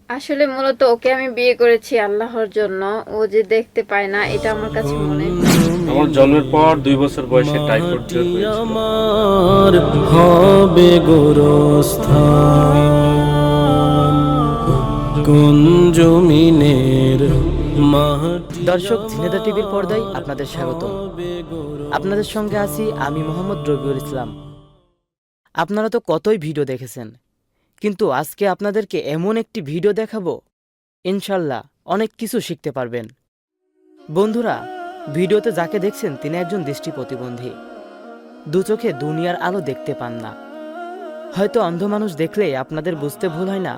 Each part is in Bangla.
আসলে মূলত ওকে আমি বিয়ে করেছি আল্লাহর জন্য। ও যে দেখতে পায় না এটা আমার কাছে মনে হয়। আমার জন্মের পর 2 বছর বয়সে টাইফয়েড জ্বর হয়েছিল। আমার হবে গোরস্থান কোন জমিনের মাটি। দর্শক, ঝিনেদা টিভির পর্দায় আপনাদের স্বাগতম। আপনাদের সঙ্গে আছি আমি মোহাম্মদ রবিউল ইসলাম। আপনারা তো কতই ভিডিও দেখেছেন, কিন্তু আজকে আপনাদেরকে এমন একটি ভিডিও দেখাবো, ইনশাল্লাহ অনেক কিছু শিখতে পারবেন। বন্ধুরা, ভিডিওতে যাকে দেখছেন তিনি একজন দৃষ্টি প্রতিবন্ধী। দু চোখে দুনিয়ার আলো দেখতে পান না। হয়তো অন্ধ মানুষ দেখলেই আপনাদের বুঝতে ভুল হয় না,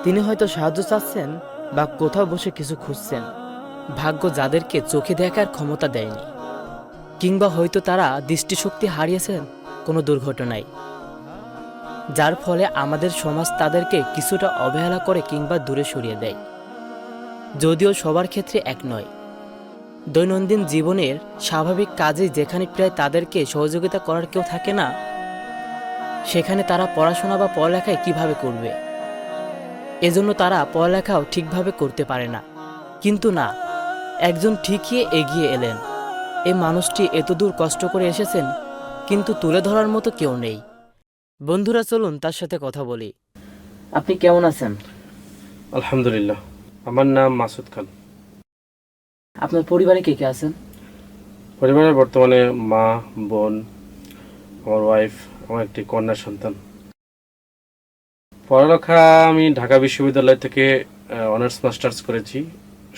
তিনি হয়তো সাহায্য চাচ্ছেন বা কোথাও বসে কিছু খুঁজছেন। ভাগ্য যাদেরকে চোখে দেখার ক্ষমতা দেয়নি, কিংবা হয়তো তারা দৃষ্টিশক্তি হারিয়েছেন কোনো দুর্ঘটনায়, যার ফলে আমাদের সমাজ তাদেরকে কিছুটা অবহেলা করে কিংবা দূরে সরিয়ে দেয়। যদিও সবার ক্ষেত্রে এক নয়। দৈনন্দিন জীবনের স্বাভাবিক কাজে যেখানে প্রায় তাদেরকে সহযোগিতা করার কেউ থাকে না, সেখানে তারা পড়াশোনা বা পড়ালেখায় কিভাবে করবে, এজন্য তারা পড়ালেখাও ঠিকভাবে করতে পারে না। কিন্তু না, একজন ঠিকই এগিয়ে এলেন। এই মানুষটি এতদূর কষ্ট করে এসেছেন, কিন্তু তুলে ধরার মতো কেউ নেই। বন্ধুরা, চলুন তার সাথে কথা বলি। আপনি কেমন আছেন? আলহামদুলিল্লাহ। আমার নাম মাসুদ খান। আপনার পরিবারে কে কে আছেন? পরিবারের বর্তমানে মা, বোন, আমার ওয়াইফ, আমার একটি কন্যা সন্তান। পড়ালেখা আমি ঢাকা বিশ্ববিদ্যালয় থেকে অনার্স মাস্টার্স করেছি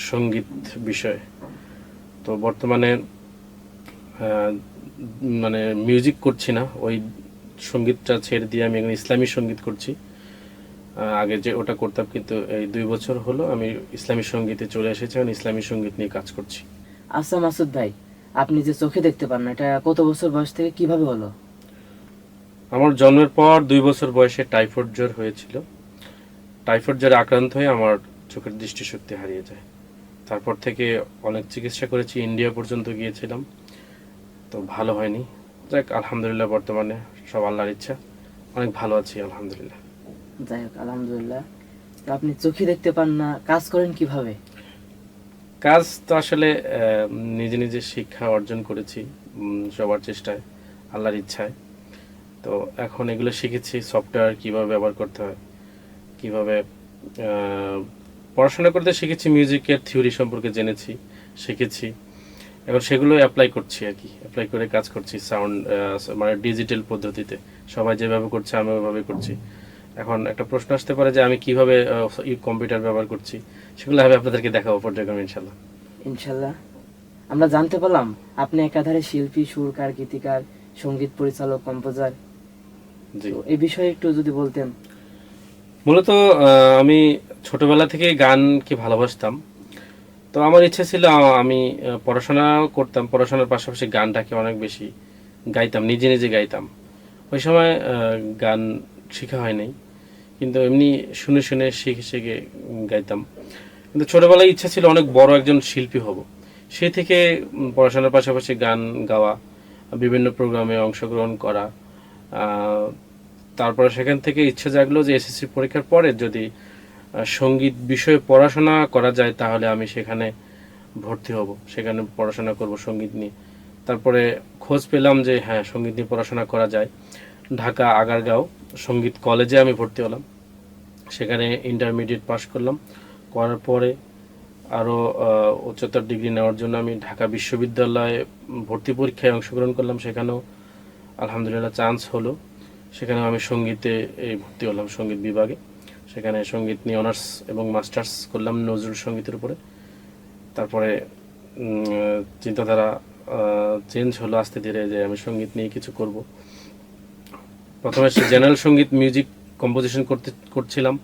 সঙ্গীত বিষয়ে। তো বর্তমানে আহ, মানে মিউজিক করছি না, ওই সঙ্গীতটা ছেড়ে দিয়ে আমি এখন ইসলামী সঙ্গীত করছি। আগে যে ওটা করতাম, কিন্তু এই 2 বছর হলো আমি ইসলামী সঙ্গীতে চলে এসেছি, এখন ইসলামী সঙ্গীত নিয়ে কাজ করছি। আচ্ছা মাসুদ ভাই, আপনি যে চোখে দেখতে পান না, এটা কত বছর বয়স থেকে কিভাবে হলো? আমার জন্মের পর 2 বছর বয়সে টাইফয়েড জ্বর হয়েছিল। টাইফয়েড জ্বরে আক্রান্ত হয়ে আমার চোখের দৃষ্টিশক্তি হারিয়ে যায়। তারপর থেকে অনেক চিকিৎসা করেছি, ইন্ডিয়া পর্যন্ত গিয়েছিলাম, তো ভালো হয়নি। যাক, আলহামদুলিল্লাহ বর্তমানে সব আল্লাহর ইচ্ছা, অনেক ভালো আছি আলহামদুলিল্লাহ। যাই হোক, আলহামদুলিল্লাহ। তো আপনি চোখে দেখতে পান না, কাজ করেন কিভাবে? কাজ তো আসলে নিজে নিজে শিক্ষা অর্জন করেছি, সবার চেষ্টায়, আল্লাহর ইচ্ছায়। তো এখন এগুলো শিখেছি, সফটওয়্যার কিভাবে ব্যবহার করতে হয়, কিভাবে পড়াশোনা করতে শিখেছি, মিউজিকের থিওরি সম্পর্কে জেনেছি, শিখেছি। এখন সেগুলো অ্যাপ্লাই করছি আর কি, অ্যাপ্লাই করে কাজ করছি সাউন্ড, মানে ডিজিটাল পদ্ধতিতে। সবাই যেভাবে করছে আমি ওইভাবে করছি। এখন একটা প্রশ্ন আসতে পারে যে আমি কিভাবে কম্পিউটার ব্যবহার করছি, সেগুলো আমি আপনাদেরকে দেখাবো পর্যায়ক্রমে ইনশাল্লাহ। ইনশাল্লাহ। আমরা জানতে পারলাম আপনি একাধারে শিল্পী, সুরকার, গীতিকার, সঙ্গীত পরিচালক, কম্পোজার। জি, তো এই বিষয়ে একটু যদি বলতেন। মূলত আমি ছোটবেলা থেকেই গানকে ভালোবাসতাম। তো আমার ইচ্ছা ছিল আমি পড়াশোনাও করতাম, পড়াশোনার পাশাপাশি গানটাকে অনেক বেশি গাইতাম, নিজে নিজে গাইতাম। ওই সময় গান শেখা হয় নাই, কিন্তু এমনি শুনে শুনে শিখে শিখে গাইতাম। কিন্তু ছোটবেলায় ইচ্ছা ছিল অনেক বড় একজন শিল্পী হব। সেই থেকে পড়াশোনার পাশাপাশি গান গাওয়া, বিভিন্ন প্রোগ্রামে অংশগ্রহণ করা। তারপরে সেখান থেকে ইচ্ছা জাগলো যে এসএসসি পরীক্ষার পরে যদি সঙ্গীত বিষয়ে পড়াশোনা করা যায় তাহলে আমি সেখানে ভর্তি হব, সেখানে পড়াশোনা করব সঙ্গীত নিয়ে। তারপরে খোঁজ পেলাম যে হ্যাঁ, সঙ্গীত নিয়ে পড়াশোনা করা যায়। ঢাকা আগারগাঁও সঙ্গীত কলেজে আমি ভর্তি হলাম, সেখানে ইন্টারমিডিয়েট পাশ করলাম। করার পরে আরও উচ্চতর ডিগ্রি নেওয়ার জন্য আমি ঢাকা বিশ্ববিদ্যালয়ে ভর্তি পরীক্ষায় অংশগ্রহণ করলাম, সেখানেও আলহামদুলিল্লাহ চান্স হলো। সেখানেও আমি সঙ্গীতে ভর্তি হলাম, সঙ্গীত বিভাগে। সেখানে সঙ্গীত নিয়ে অনার্স এবং মাস্টার্স করলাম নজরুল সঙ্গীতের উপরে। তারপরে চিন্তাধারা চেঞ্জ হলো আস্তে ধীরে, যে আমি সঙ্গীত নিয়ে কিছু করব। প্রথমে জেনারেল সঙ্গীত, মিউজিক কম্পোজিশন করছিলাম।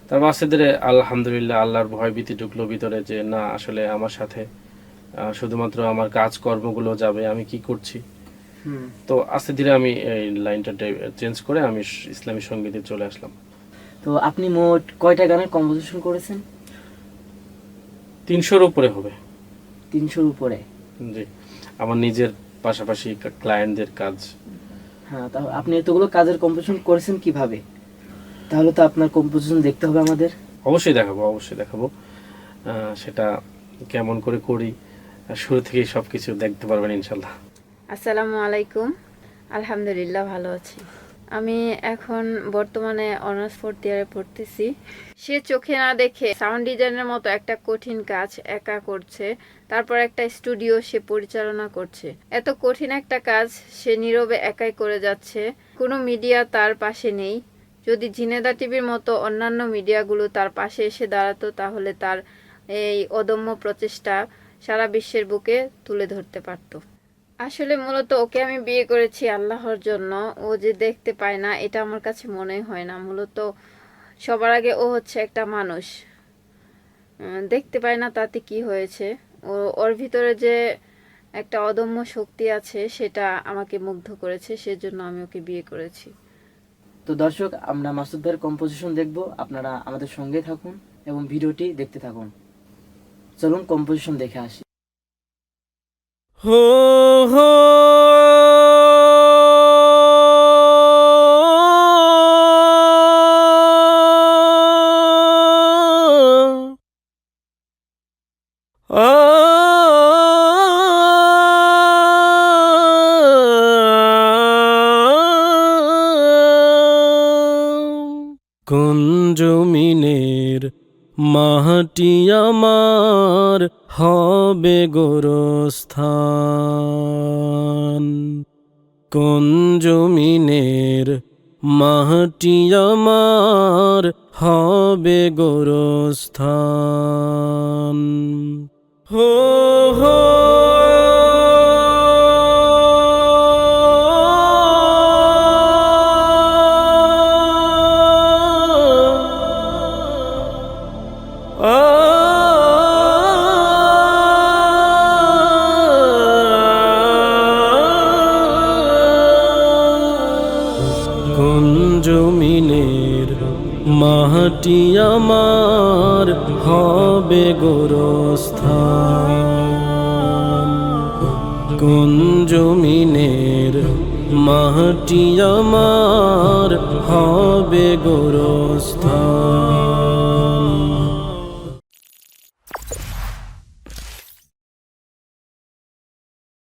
তারপর আস্তে ধীরে আলহামদুলিল্লাহ আল্লাহর ভয় ভীতি ঢুকলো ভিতরে, যে না, আসলে আমার সাথে শুধুমাত্র আমার কাজকর্মগুলো যাবে, আমি কি করছি। তো আস্তে ধীরে আমি এই লাইনটা চেঞ্জ করে আমি ইসলামী সঙ্গীতে চলে আসলাম। তো আপনি মোট কয়টা গানের কম্পোজিশন করেছেন? 300-র উপরে হবে। 300-র উপরে? জি, আমার নিজের পাশাপাশি ক্লায়েন্টদের কাজ। হ্যাঁ, তাহলে আপনি এতগুলো কাজের কম্পোজিশন করেছেন কিভাবে? তাহলে তো আপনার কম্পোজিশন দেখতে হবে আমাদের। অবশ্যই দেখাবো, অবশ্যই দেখাবো। সেটা কেমন করে করি শুরু থেকেই সব কিছু দেখতে পারবেন ইনশাল্লাহ। আসসালামু আলাইকুম। আলহামদুলিল্লাহ ভালো আছি। আমি এখন বর্তমানে অনার্স 4th ইয়ারে পড়তেছি। সে চোখে না দেখে সাউন্ড ডিজাইনের মতো একটা কঠিন কাজ একা করছে, তারপর একটা স্টুডিও সে পরিচালনা করছে। এত কঠিন একটা কাজ সে নীরবে একাই করে যাচ্ছে, কোনো মিডিয়া তার পাশে নেই। যদি ঝিনেদা টিভির মতো অন্যান্য মিডিয়াগুলো তার পাশে এসে দাঁড়াতো, তাহলে তার এই অদম্য প্রচেষ্টা সারা বিশ্বের বুকে তুলে ধরতে পারতো। আসলে মূলত ওকে আমি বিয়ে করেছি আল্লাহর জন্য। ও যে দেখতে পায় না এটা আমার কাছে মনে হয় না। মূলত সবার আগে ও হচ্ছে একটা মানুষ, দেখতে পায় না তাতে কি হয়েছে। ওর ভিতরে যে একটা অদম্য শক্তি আছে সেটা আমাকে মুগ্ধ করেছে, সেজন্য আমি ওকে বিয়ে করেছি। তো দর্শক, আমরা মাসুদ ভাইয়ের কম্পোজিশন দেখব, আপনারা আমাদের সঙ্গে থাকুন এবং ভিডিওটি দেখতে থাকুন। চলুন কম্পোজিশন দেখে আসি। হো হো কোন জমিনের মাটি আমার হবে গোরস্থান, কোন জমিনের মাটি আমার হবে গোরস্থান। হো হো কোন জমিনের মাটি আমার হবে গোরস্থান, কোন জমিনের মাটি আমার হবে গোরস্থান।